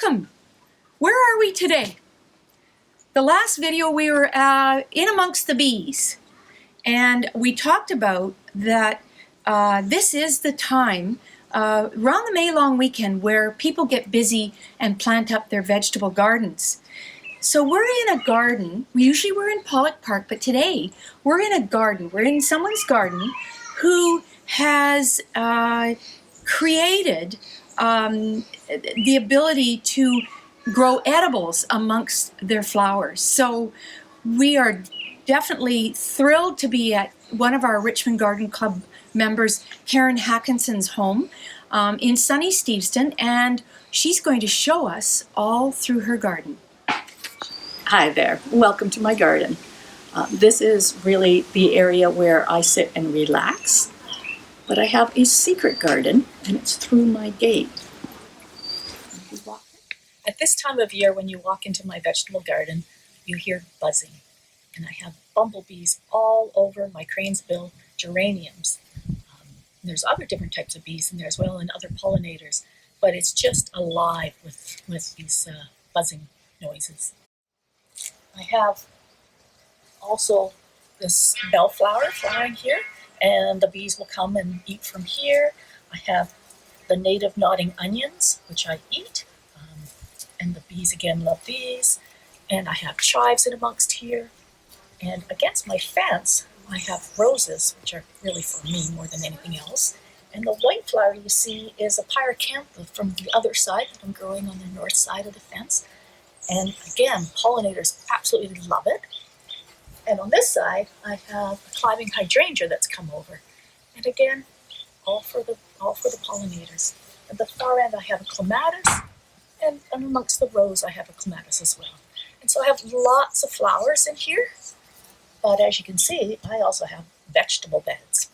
Welcome! Where are we today? The last video we were in amongst the bees, and we talked about that this is the time around the May long weekend where people get busy and plant up their vegetable gardens. So we're in a garden. Usually we're in Pollock Park, but today we're in a garden. We're in someone's garden who has created the ability to grow edibles amongst their flowers. So we are definitely thrilled to be at one of our Richmond Garden Club members, Karen Hackinson's home in sunny Steveston, and she's going to show us all through her garden. Hi there, welcome to my garden. This is really the area where I sit and relax, but I have a secret garden and it's through my gate. At this time of year when you walk into my vegetable garden, you hear buzzing, and I have bumblebees all over my cranesbill geraniums. There's other different types of bees in there as well and other pollinators, but it's just alive with these buzzing noises. I have also this bellflower flowering here, and the bees will come and eat from here. I have the native nodding onions, which I eat, and the bees again love these. And I have chives in amongst here. And against my fence, I have roses, which are really for me more than anything else. And the white flower you see is a pyracantha from the other side that I'm growing on the north side of the fence. And again, pollinators absolutely love it. And on this side, I have a climbing hydrangea that's come over. And again, all for the pollinators. At the far end, I have a clematis, and amongst the rows, I have a clematis as well. And so I have lots of flowers in here. But as you can see, I also have vegetable beds.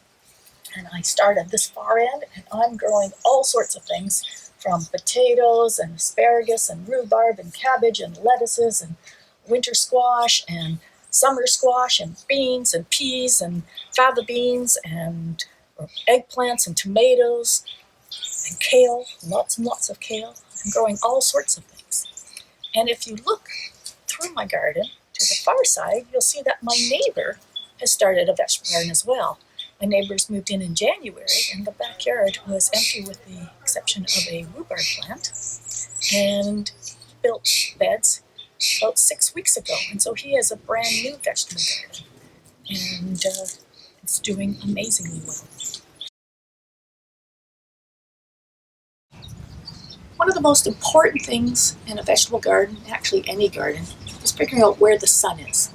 And I start at this far end, and I'm growing all sorts of things, from potatoes and asparagus and rhubarb and cabbage and lettuces and winter squash and summer squash and beans and peas and fava beans and eggplants and tomatoes and kale, lots and lots of kale. I'm growing all sorts of things. And if you look through my garden to the far side, you'll see that my neighbor has started a vegetable garden as well. My neighbors moved in January, and the backyard was empty with the exception of a rhubarb plant, and built beds about 6 weeks ago. And so he has a brand new vegetable garden, and it's doing amazingly well. One of the most important things in a vegetable garden, actually any garden, is figuring out where the sun is.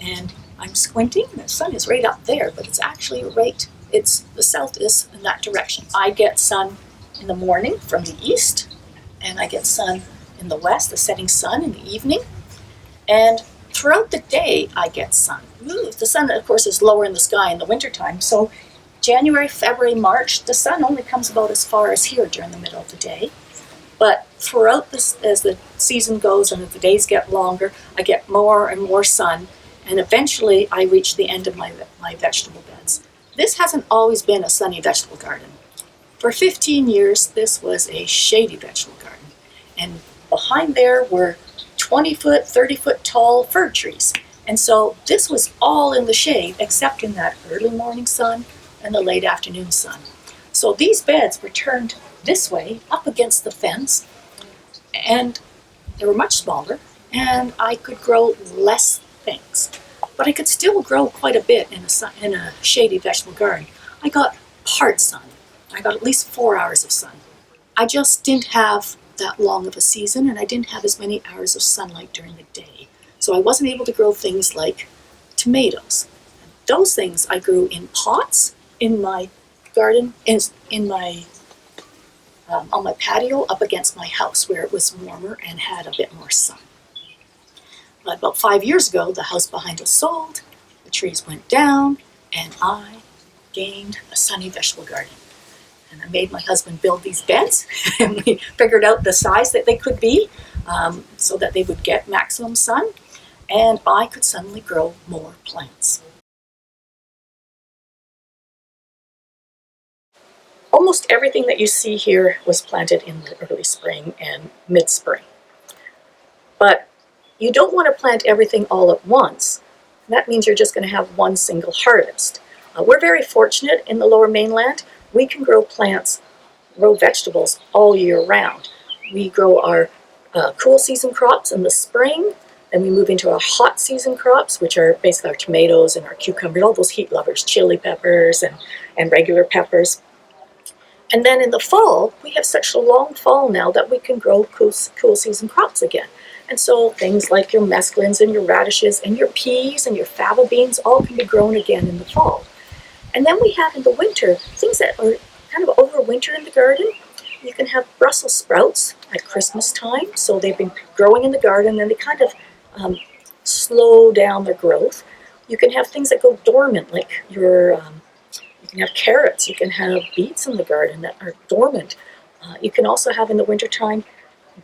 And I'm squinting, the sun is right up there, but it's actually the south is in that direction. I get sun in the morning from the east, and I get sun in the west, the setting sun in the evening. And throughout the day, I get sun. The sun, of course, is lower in the sky in the wintertime, so January, February, March, the sun only comes about as far as here during the middle of the day. But throughout this, as the season goes and as the days get longer, I get more and more sun, and eventually I reach the end of my vegetable beds. This hasn't always been a sunny vegetable garden. For 15 years, this was a shady vegetable garden. And behind there were 20-foot, 30-foot tall fir trees. And so this was all in the shade, except in that early morning sun and the late afternoon sun. So these beds were turned this way, up against the fence, and they were much smaller, and I could grow less things. But I could still grow quite a bit in a shady vegetable garden. I got part sun. I got at least 4 hours of sun. I just didn't have that long of a season, and I didn't have as many hours of sunlight during the day. So I wasn't able to grow things like tomatoes. Those things I grew in pots in my garden, on my patio up against my house where it was warmer and had a bit more sun. But about 5 years ago, the house behind us sold, the trees went down, and I gained a sunny vegetable garden. And I made my husband build these beds, and we figured out the size that they could be so that they would get maximum sun, and I could suddenly grow more plants. almost everything that you see here was planted in the early spring and mid-spring. But you don't want to plant everything all at once. That means you're just going to have one single harvest. We're very fortunate in the Lower Mainland. We can grow plants, grow vegetables all year round. We grow our cool season crops in the spring, then we move into our hot season crops, which are basically our tomatoes and our cucumbers, all those heat lovers, chili peppers and regular peppers. And then in the fall, we have such a long fall now that we can grow cool season crops again. And so things like your mesclines and your radishes and your peas and your fava beans all can be grown again in the fall. And then we have in the winter things that are kind of overwinter in the garden. You can have Brussels sprouts at Christmas time. So they've been growing in the garden and they kind of slow down their growth. You can have things that go dormant, like you can have carrots, you can have beets in the garden that are dormant. You can also have in the wintertime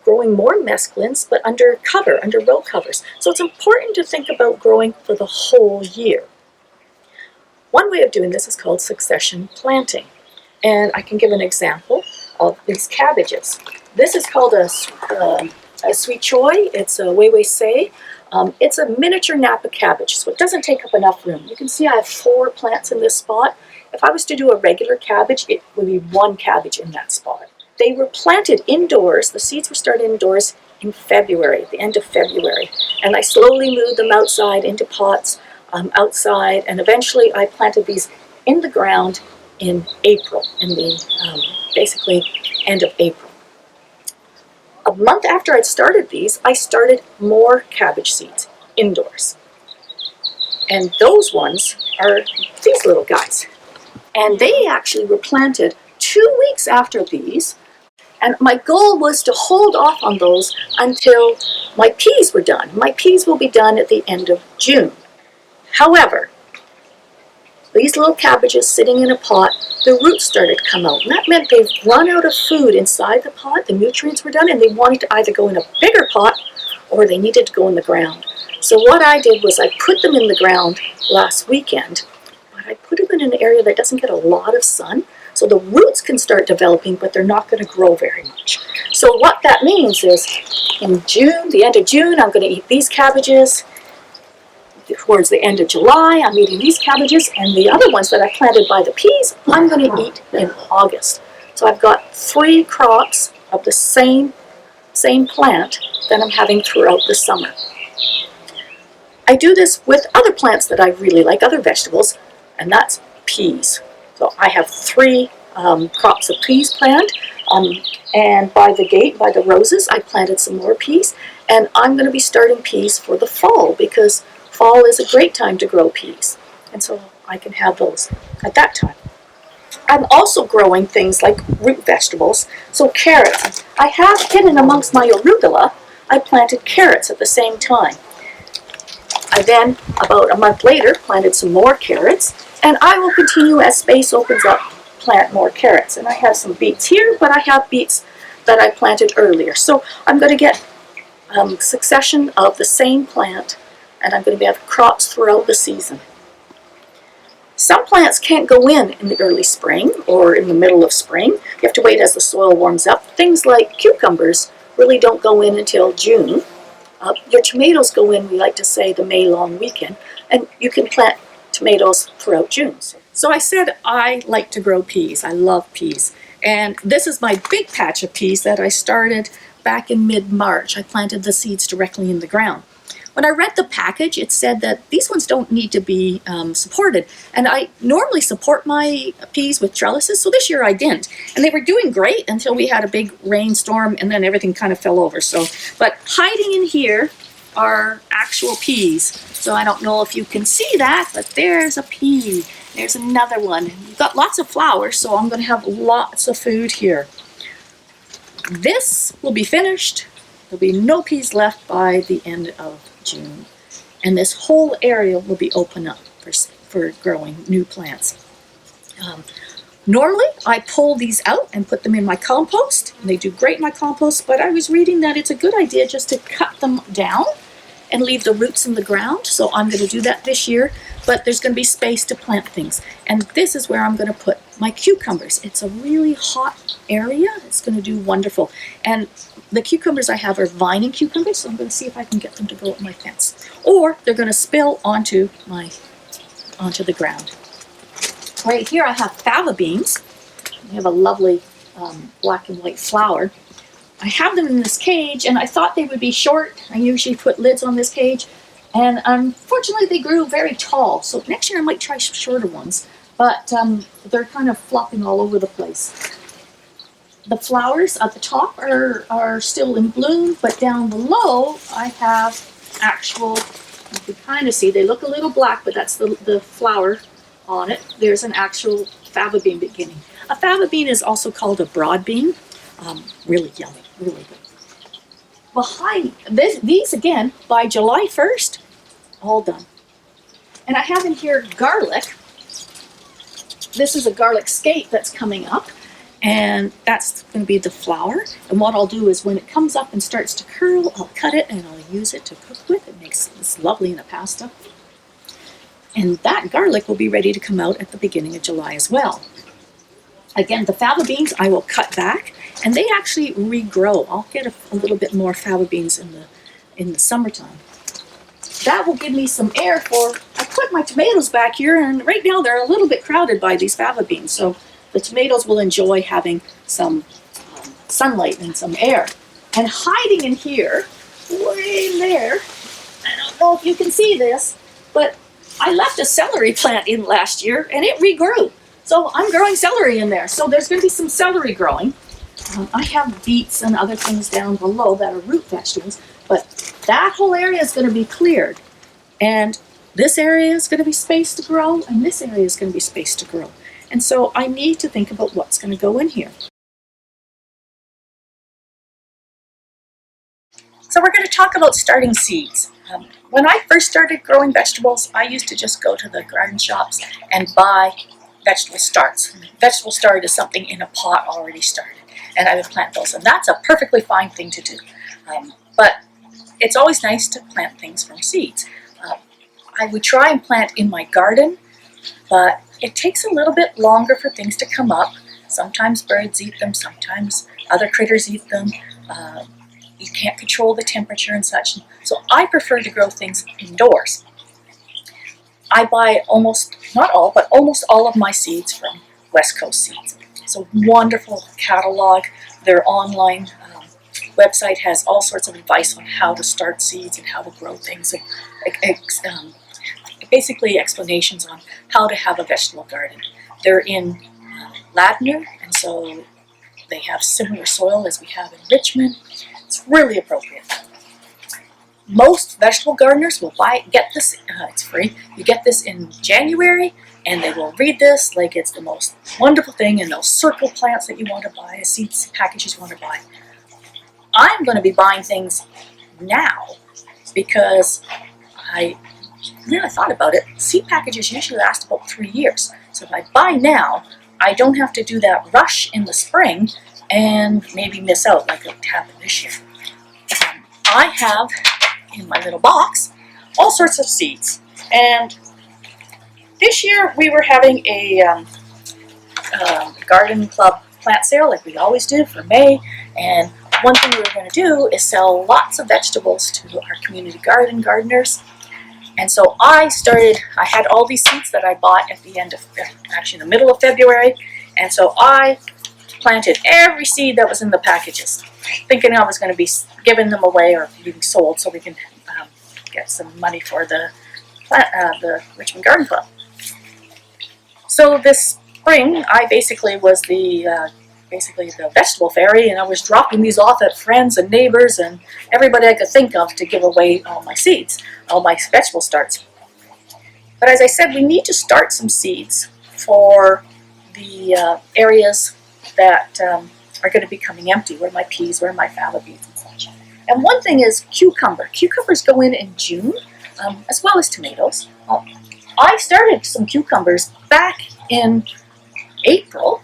growing more mesclines, but under cover, under row covers. So it's important to think about growing for the whole year. One way of doing this is called succession planting. And I can give an example of these cabbages. This is called a sweet choy. It's a Wei Sei. It's a miniature Napa cabbage, so it doesn't take up enough room. You can see I have 4 plants in this spot. If I was to do a regular cabbage, it would be 1 cabbage in that spot. They were planted indoors. The seeds were started indoors in February, the end of February. And I slowly moved them outside into pots outside. And eventually I planted these in the ground in April, in the basically end of April. A month after I'd started these, I started more cabbage seeds indoors. And those ones are these little guys. And they actually were planted 2 weeks after these. And my goal was to hold off on those until my peas were done. My peas will be done at the end of June. However, these little cabbages sitting in a pot, the roots started to come out. And that meant they've run out of food inside the pot. The nutrients were done and they wanted to either go in a bigger pot or they needed to go in the ground. So what I did was I put them in the ground last weekend, but I put them in an area that doesn't get a lot of sun. So the roots can start developing, but they're not going to grow very much. So what that means is in June, the end of June, I'm going to eat these cabbages. Towards the end of July, I'm eating these cabbages. And the other ones that I planted by the peas, I'm going to eat in August. So I've got 3 crops of the same plant that I'm having throughout the summer. I do this with other plants that I really like, other vegetables, and that's peas. So I have 3 crops of peas planted, and by the gate, by the roses, I planted some more peas, and I'm going to be starting peas for the fall because fall is a great time to grow peas, and so I can have those at that time. I'm also growing things like root vegetables, so carrots. I have hidden amongst my arugula, I planted carrots at the same time. I then, about a month later, planted some more carrots, and I will continue as space opens up, plant more carrots. And I have some beets here, but I have beets that I planted earlier. So I'm going to get succession of the same plant, and I'm going to have crops throughout the season. Some plants can't go in the early spring or in the middle of spring. You have to wait as the soil warms up. Things like cucumbers really don't go in until June. Your tomatoes go in, we like to say, the May long weekend, and you can plant tomatoes throughout June. So I said I like to grow peas. I love peas. And this is my big patch of peas that I started back in mid-March. I planted the seeds directly in the ground. When I read the package, it said that these ones don't need to be supported. And I normally support my peas with trellises, so this year I didn't. And they were doing great until we had a big rainstorm and then everything kind of fell over. But hiding in here are actual peas. So I don't know if you can see that, but there's a pea. There's another one. We've got lots of flowers, so I'm going to have lots of food here. This will be finished. There'll be no peas left by the end of June. And this whole area will be open up for growing new plants. Normally, I pull these out and put them in my compost. And they do great in my compost, but I was reading that it's a good idea just to cut them down and leave the roots in the ground. So I'm going to do that this year, but there's going to be space to plant things. And this is where I'm going to put my cucumbers. It's a really hot area. It's going to do wonderful. And the cucumbers I have are vining cucumbers, so I'm going to see if I can get them to go up my fence. Or they're going to spill onto the ground. Right here I have fava beans. They have a lovely black and white flower. I have them in this cage, and I thought they would be short. I usually put lids on this cage, and unfortunately they grew very tall. So next year I might try some shorter ones, but they're kind of flopping all over the place. The flowers at the top are still in bloom, but down below I have actual, you can kind of see, they look a little black, but that's the flower on it. There's an actual fava bean beginning. A fava bean is also called a broad bean. Really yummy, really good. Behind these again, by July 1st, all done. And I have in here garlic. This is a garlic skate that's coming up, and that's going to be the flower. And what I'll do is when it comes up and starts to curl, I'll cut it and I'll use it to cook with. It makes this lovely in a pasta. And that garlic will be ready to come out at the beginning of July as well. Again, the fava beans I will cut back, and they actually regrow. I'll get a little bit more fava beans in the summertime. That will give me some air for, I put my tomatoes back here, and right now they're a little bit crowded by these fava beans, so the tomatoes will enjoy having some sunlight and some air. And hiding in here, way in there, I don't know if you can see this, but I left a celery plant in last year, and it regrew. So I'm growing celery in there. So there's going to be some celery growing. I have beets and other things down below that are root vegetables, but that whole area is going to be cleared. And this area is going to be spaced to grow, and this area is going to be spaced to grow. And so I need to think about what's going to go in here. So we're going to talk about starting seeds. When I first started growing vegetables, I used to just go to the garden shops and buy vegetable starts. Vegetable start is something in a pot already started, and I would plant those, and that's a perfectly fine thing to do. But it's always nice to plant things from seeds. I would try and plant in my garden, but it takes a little bit longer for things to come up. Sometimes birds eat them, sometimes other critters eat them. You can't control the temperature and such, so I prefer to grow things indoors. I buy almost, not all, but almost all of my seeds from West Coast Seeds. It's a wonderful catalog. Their online website has all sorts of advice on how to start seeds and how to grow things, and basically explanations on how to have a vegetable garden. They're in Ladner, and so they have similar soil as we have in Richmond. It's really appropriate. Most vegetable gardeners will get this, it's free, you get this in January, and they will read this like it's the most wonderful thing, and they'll circle plants that you want to buy, seeds packages you want to buy. I'm going to be buying things now because I really thought about it. Seed packages usually last about 3 years, so if I buy now, I don't have to do that rush in the spring and maybe miss out like it happened this year. I have in my little box all sorts of seeds, and this year we were having a garden club plant sale like we always do for May, and one thing we were going to do is sell lots of vegetables to our community gardeners. And so I had all these seeds that I bought at the end of, actually the middle of February, and so I planted every seed that was in the packages, thinking I was going to be giving them away or being sold so we can get some money for the Richmond Garden Club. So this spring, I basically was the vegetable fairy, and I was dropping these off at friends and neighbors and everybody I could think of to give away all my seeds, all my vegetable starts. But as I said, we need to start some seeds for the areas that are going to be coming empty, where my peas, where my fava beans and such. And one thing is cucumber. Cucumbers go in June, as well as tomatoes. I started some cucumbers back in April,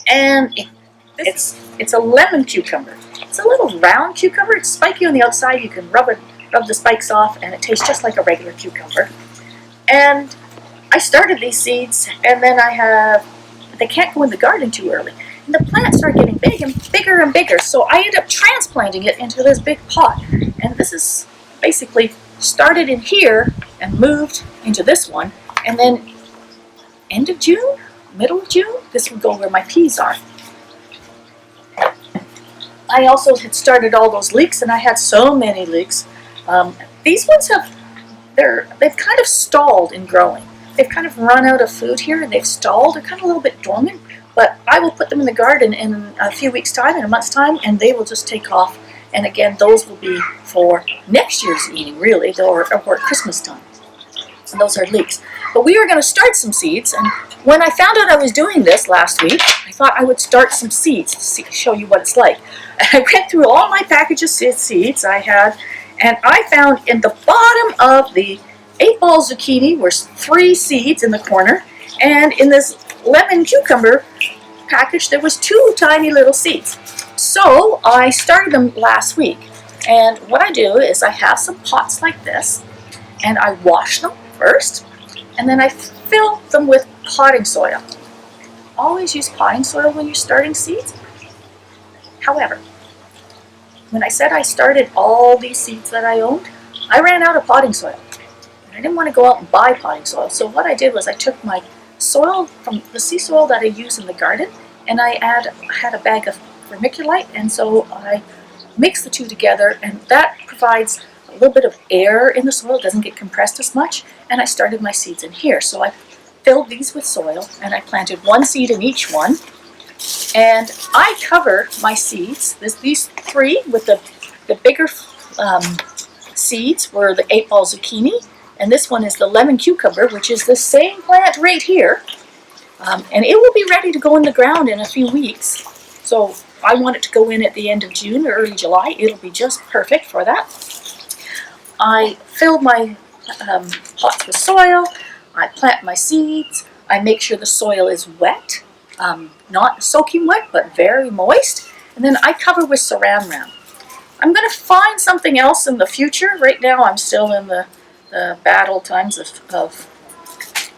and it's a lemon cucumber. It's a little round cucumber. It's spiky on the outside. You can rub the spikes off, and it tastes just like a regular cucumber. And I started these seeds, and then I have they can't go in the garden too early. And the plants start getting big and bigger and bigger. So I ended up transplanting it into this big pot. And this is basically started in here and moved into this one. And then end of June, middle of June, this would go where my peas are. I also had started all those leeks, and I had so many leeks. These ones they've kind of stalled in growing. They've kind of run out of food here, and they've stalled. They're kind of a little bit dormant, but I will put them in the garden in a few weeks' time, in a month's time, and they will just take off. And again, those will be for next year's eating, really, or Christmas time. And those are leeks. But we were going to start some seeds, and when I found out I was doing this last week, I thought I would start some seeds to show you what it's like. I went through all my packages of seeds I had, and I found in the bottom of the 8-ball zucchini were 3 seeds in the corner, and in this lemon cucumber package there was 2 tiny little seeds. So I started them last week, and what I do is I have some pots like this, and I wash them first, and then I fill them with potting soil. Always use potting soil when you're starting seeds. However, when I said I started all these seeds that I owned, I ran out of potting soil. And I didn't want to go out and buy potting soil. So what I did was I took my soil from the sea soil that I use in the garden, and I had a bag of vermiculite, and so I mixed the two together, and that provides a little bit of air in the soil. It doesn't get compressed as much, and I started my seeds in here. So I filled these with soil, and I planted 1 seed in each one. And I cover my seeds, these 3 with the bigger seeds were the 8-ball zucchini, and this one is the lemon cucumber, which is the same plant right here. And it will be ready to go in the ground in a few weeks. So I want it to go in at the end of June or early July. It'll be just perfect for that. I filled my pots with soil. I plant my seeds. I make sure the soil is wet. Not soaking wet, but very moist. And then I cover with Saran Wrap. I'm going to find something else in the future. Right now I'm still in the bad old times of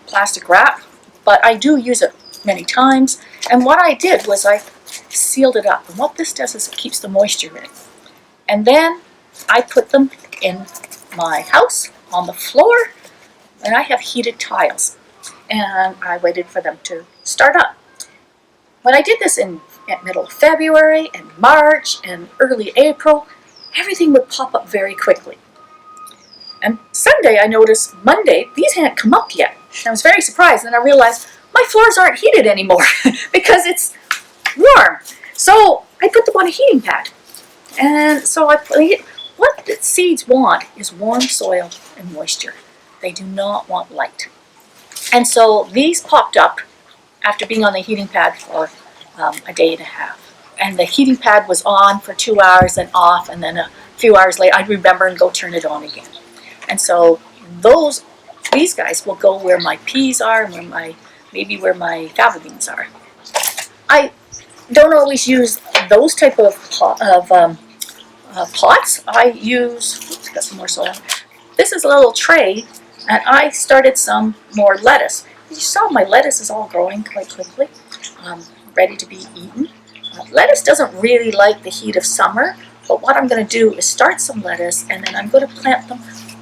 plastic wrap, but I do use it many times. And what I did was I sealed it up. And what this does is it keeps the moisture in. And then I put them in my house on the floor, and I have heated tiles. And I waited for them to start up. When I did this in middle of February and March and early April, everything would pop up very quickly. And Sunday I noticed Monday, these hadn't come up yet. And I was very surprised, and I realized my floors aren't heated anymore because it's warm. So I put them on a heating pad. And so what the seeds want is warm soil and moisture. They do not want light. And so these popped up after being on the heating pad for a day and a half. And the heating pad was on for 2 hours and off, and then a few hours later I'd remember and go turn it on again. And so these guys will go where my peas are and maybe where my fava beans are. I don't always use those type of pots. I use, got some more soil. This is a little tray, and I started some more lettuce. You saw my lettuce is all growing quite quickly, ready to be eaten. Lettuce doesn't really like the heat of summer, but what I'm going to do is start some lettuce, and then I'm going to plant them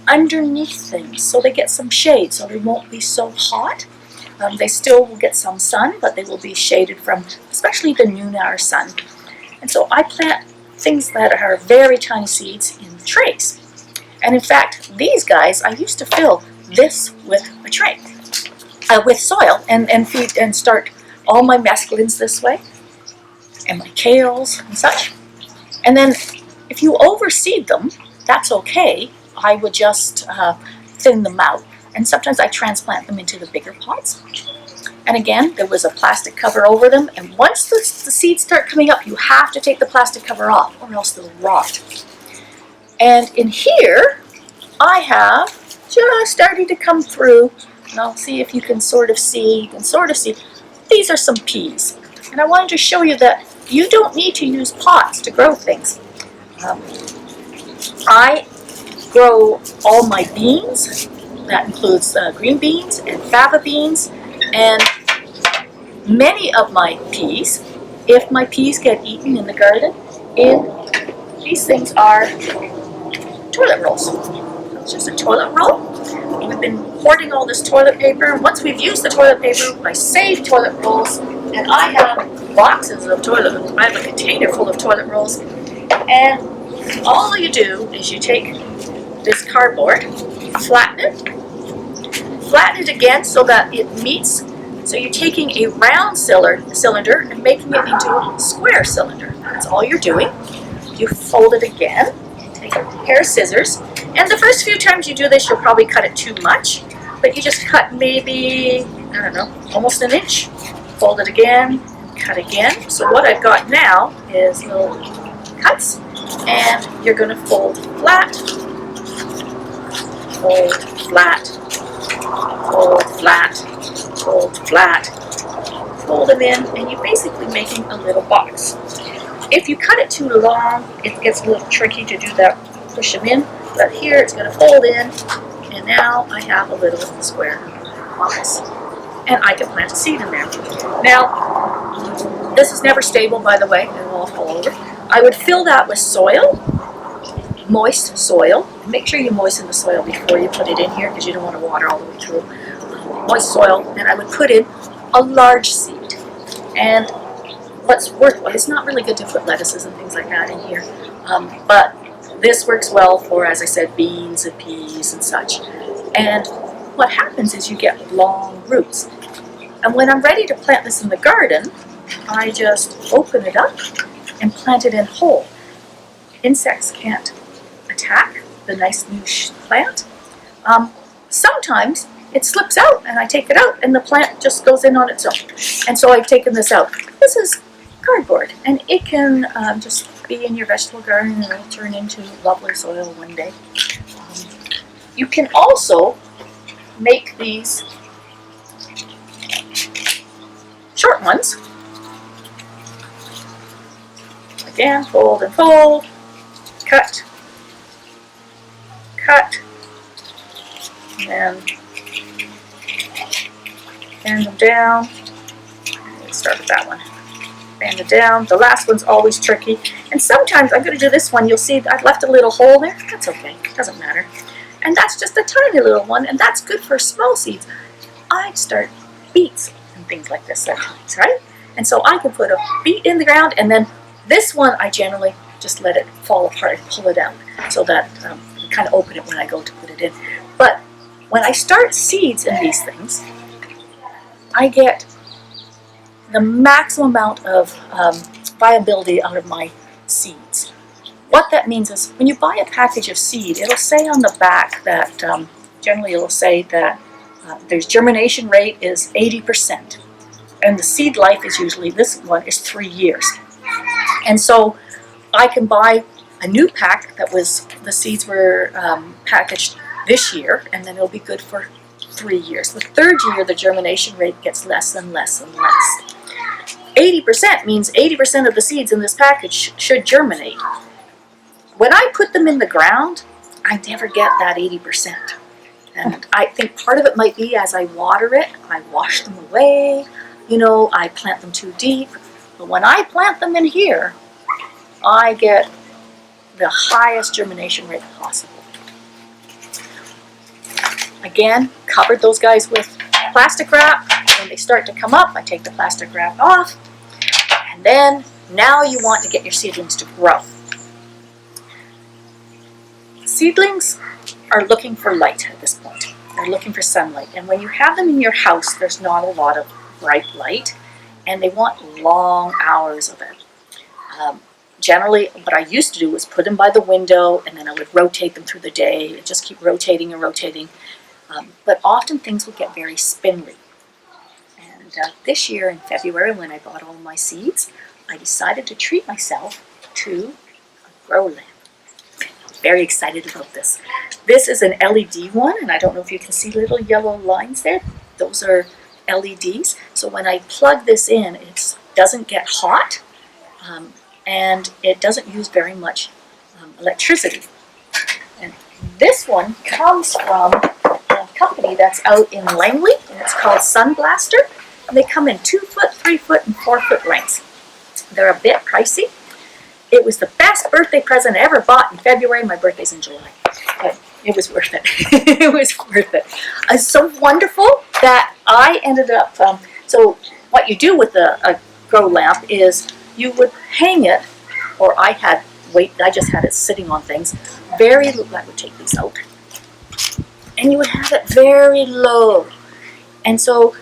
underneath things so they get some shade, so they won't be so hot. They still will get some sun, but they will be shaded from especially the noon hour sun. And so I plant things that are very tiny seeds in trays. And in fact, these guys, I used to fill this with a tray. With soil and feed and start all my mesclines this way, and my kales and such. And then if you overseed them, that's okay. I would just thin them out, and sometimes I transplant them into the bigger pots. And again, there was a plastic cover over them, and once the seeds start coming up, you have to take the plastic cover off or else they'll rot. And in here I have just started to come through. And I'll see if you can sort of see. These are some peas. And I wanted to show you that you don't need to use pots to grow things. I grow all my beans. That includes green beans and fava beans. And many of my peas, if my peas get eaten in the garden, these things are toilet rolls. It's just a toilet roll. We've been hoarding all this toilet paper. Once we've used the toilet paper, I save toilet rolls, and I have boxes of toilet rolls. I have a container full of toilet rolls, and all you do is you take this cardboard, flatten it again so that it meets. So you're taking a round cylinder and making it into a square cylinder. That's all you're doing. You fold it again, take a pair of scissors, and the first few times you do this, you'll probably cut it too much, but you just cut maybe, I don't know, almost an inch. Fold it again, cut again. So what I've got now is little cuts, and you're going to fold flat, fold flat, fold flat, fold flat, fold them in, and you're basically making a little box. If you cut it too long, it gets a little tricky to do that, push them in, but here it's going to fold in, and now I have a little square box, and I can plant a seed in there. Now, this is never stable, by the way, it will all fall over. I would fill that with soil, moist soil. Make sure you moisten the soil before you put it in here, because you don't want to water all the way through. Moist soil, and I would put in a large seed. And what's worthwhile, it's not really good to put lettuces and things like that in here, but this works well for, as I said, beans and peas and such. And what happens is you get long roots. And when I'm ready to plant this in the garden, I just open it up and plant it in whole. Insects can't attack the nice new plant. Sometimes it slips out and I take it out and the plant just goes in on its own. And so I've taken this out. This is cardboard, and it can just be in your vegetable garden and it'll turn into lovely soil one day. You can also make these short ones. Again, fold and fold, cut, cut, and then bend them down. Let's start with that one. Band it down. The last one's always tricky. And sometimes I'm going to do this one. You'll see I've left a little hole there. That's okay. It doesn't matter. And that's just a tiny little one, and that's good for small seeds. I'd start beets and things like this sometimes, right? And so I can put a beet in the ground, and then this one I generally just let it fall apart and pull it out so that I kind of open it when I go to put it in. But when I start seeds in these things, I get the maximum amount of viability out of my seeds. What that means is when you buy a package of seed, it'll say on the back that generally it'll say that their germination rate is 80%, and the seed life is usually, this one is 3 years. And so I can buy a new pack that was, the seeds were packaged this year, and then it'll be good for 3 years. The third year, the germination rate gets less and less and less. 80% means 80% of the seeds in this package should germinate. When I put them in the ground, I never get that 80%. And I think part of it might be as I water it, I wash them away, I plant them too deep. But when I plant them in here, I get the highest germination rate possible. Again, covered those guys with plastic wrap. When they start to come up, I take the plastic wrap off. And then, now you want to get your seedlings to grow. Seedlings are looking for light at this point. They're looking for sunlight. And when you have them in your house, there's not a lot of bright light, and they want long hours of it. Generally, what I used to do was put them by the window, and then I would rotate them through the day, and just keep rotating and rotating. But often things would get very spindly. And this year in February, when I bought all my seeds, I decided to treat myself to a grow lamp. Very excited about this. This is an LED one, and I don't know if you can see little yellow lines there. Those are LEDs. So when I plug this in, it doesn't get hot, and it doesn't use very much electricity. And this one comes from a company that's out in Langley, and it's called Sun Blaster. They come in 2 foot, 3 foot, and 4 foot lengths. They're a bit pricey. It was the best birthday present I ever bought in February. My birthday's in July. But it was worth it. It was worth it. It's so wonderful that I ended up, so what you do with a grow lamp is you would hang it, or I just had it sitting on things, I would take these out, and you would have it very low. And so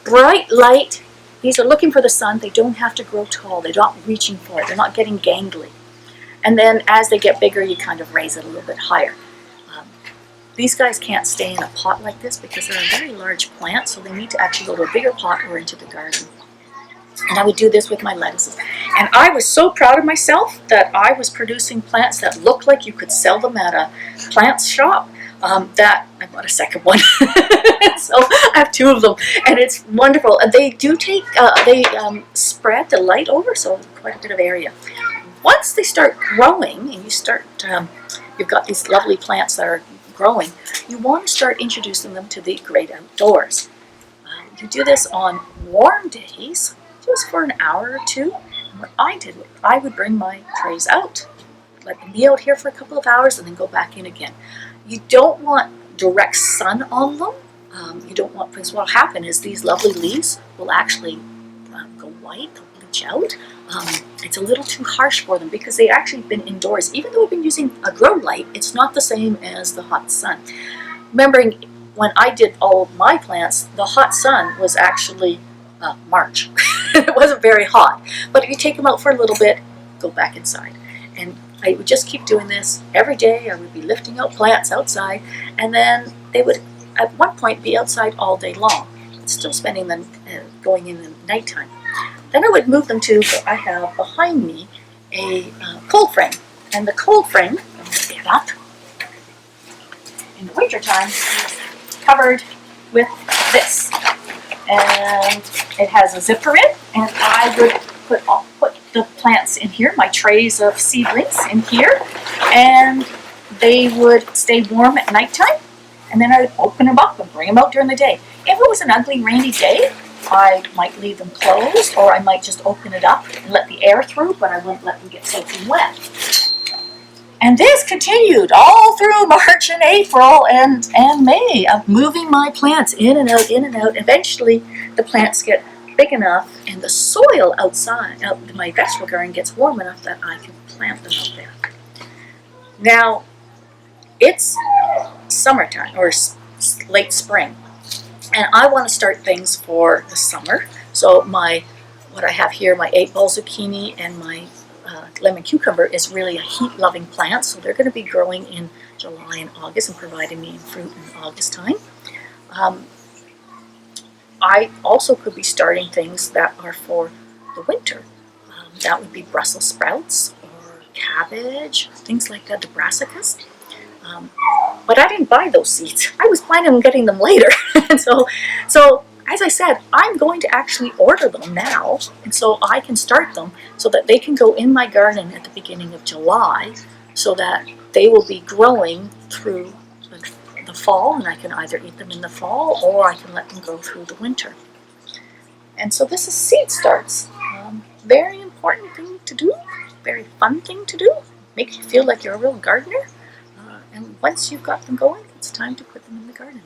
bright light, these are looking for the sun, they don't have to grow tall, they're not reaching for it, they're not getting gangly. And then as they get bigger, you kind of raise it a little bit higher. These guys can't stay in a pot like this because they're a very large plant, so they need to actually go to a bigger pot or into the garden. And I would do this with my lettuces. And I was so proud of myself that I was producing plants that looked like you could sell them at a plant shop. That I bought a second one. So I have 2 of them, and it's wonderful. They do take, spread the light over, so quite a bit of area. Once they start growing, and you've got these lovely plants that are growing, you want to start introducing them to the great outdoors. You do this on warm days, just for an hour or 2. And what I did, I would bring my trays out, let them be out here for a couple of hours, and then go back in again. You don't want direct sun on them. You don't want, because what will happen is these lovely leaves will actually go white, they'll bleach out. It's a little too harsh for them because they've actually been indoors. Even though we've been using a grow light, it's not the same as the hot sun. Remembering when I did all of my plants, the hot sun was actually March. It wasn't very hot. But if you take them out for a little bit, go back inside. And I would just keep doing this every day. I would be lifting out plants outside, and then they would at one point be outside all day long, still spending them going in the nighttime. Then I would move them to, I have behind me a cold frame. And the cold frame, I'm going to get up, in the wintertime, is covered with this. And it has a zipper in, and I would put the plants in here, my trays of seedlings in here, and they would stay warm at nighttime, and then I would open them up and bring them out during the day. If it was an ugly rainy day, I might leave them closed, or I might just open it up and let the air through, but I wouldn't let them get soaking wet. And this continued all through March and April and May of moving my plants in and out, in and out. Eventually, the plants get big enough and the soil outside, my vegetable garden gets warm enough that I can plant them out there. Now, it's summertime or late spring, and I want to start things for the summer. So what I have here, my 8-ball zucchini and my lemon cucumber is really a heat-loving plant, so they're going to be growing in July and August and providing me fruit in August time. I also could be starting things that are for the winter. That would be Brussels sprouts or cabbage, things like that, the brassicas. But I didn't buy those seeds. I was planning on getting them later. And so as I said, I'm going to actually order them now, and so I can start them so that they can go in my garden at the beginning of July, so that they will be growing through the fall, and I can either eat them in the fall or I can let them go through the winter. And so this is seed starts. Very important thing to do, very fun thing to do, make you feel like you're a real gardener. And once you've got them going, it's time to put them in the garden.